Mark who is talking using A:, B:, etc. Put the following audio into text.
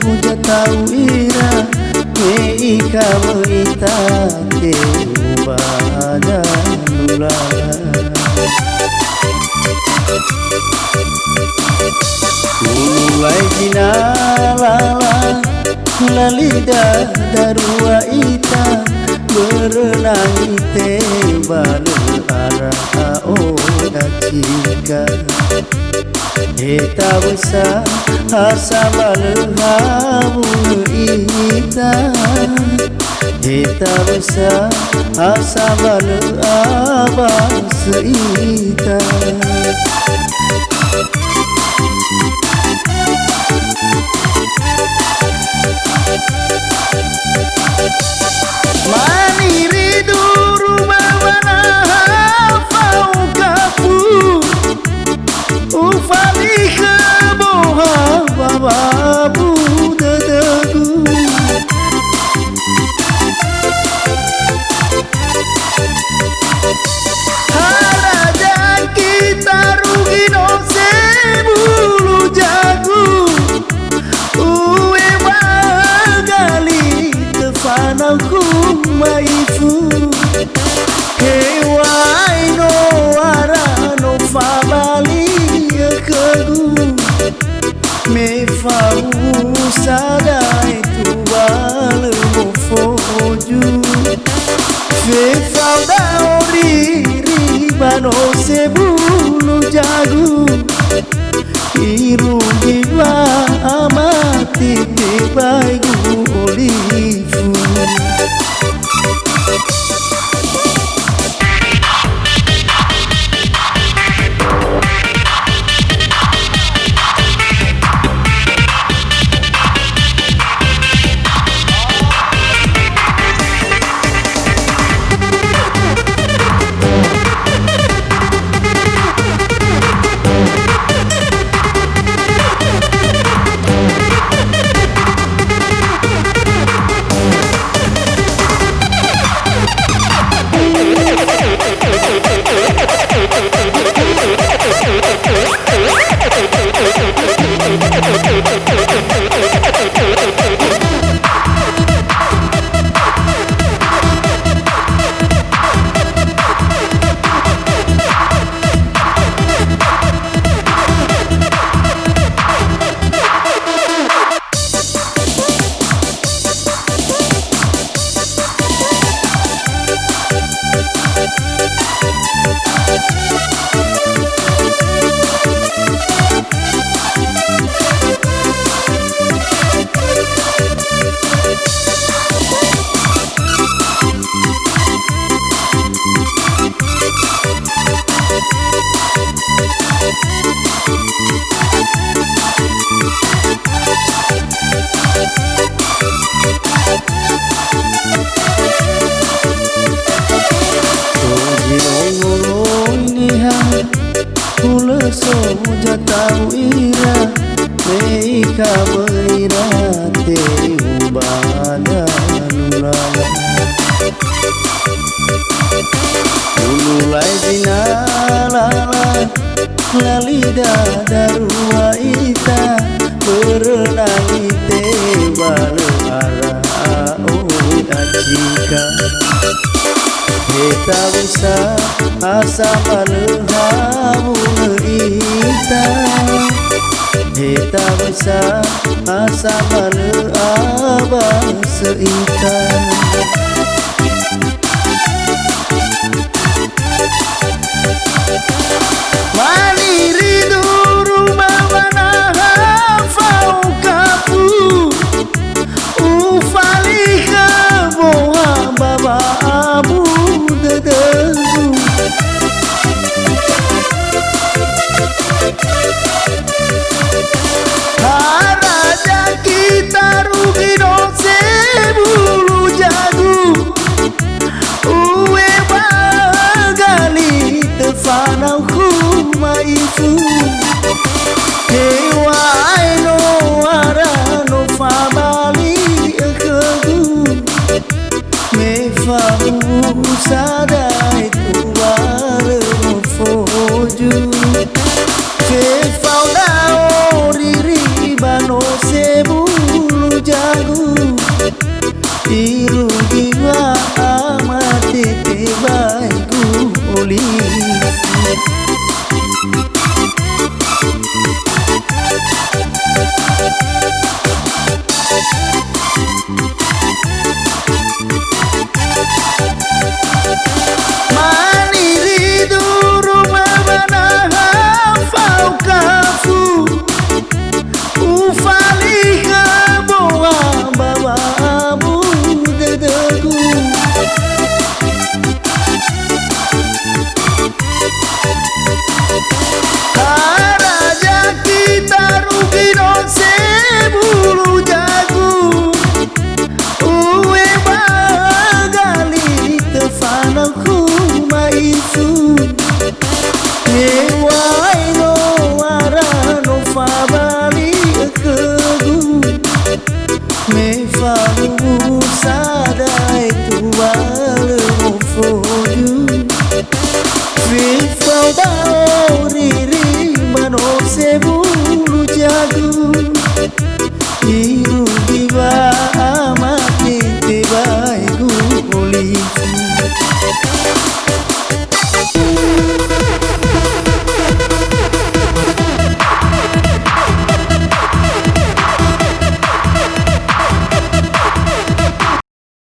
A: Muja tahu ira me ika meita te ubada nula mulai jinalala lalida darua ita berenang te balu arah oda cika eta besar asa balhamu ita eta besar asa balabas ita maniri duru bawana fau kafu ufali keboha babu dadaku haraja kita rugi no sebulu jagu uwe magali tefanaku maifu kewai no arano fabali me fau sadai tu bal mo foju fe fau da ori ribano sebulu jagu iru giba amati tibai gulifu Muja tahu ira meika beira te ubada nula mulai jinalala lalida darua ita berenang te balu arah oda cika eta bisa asa balhamu ita Eta bisa asa mana abang seikan Wani rindu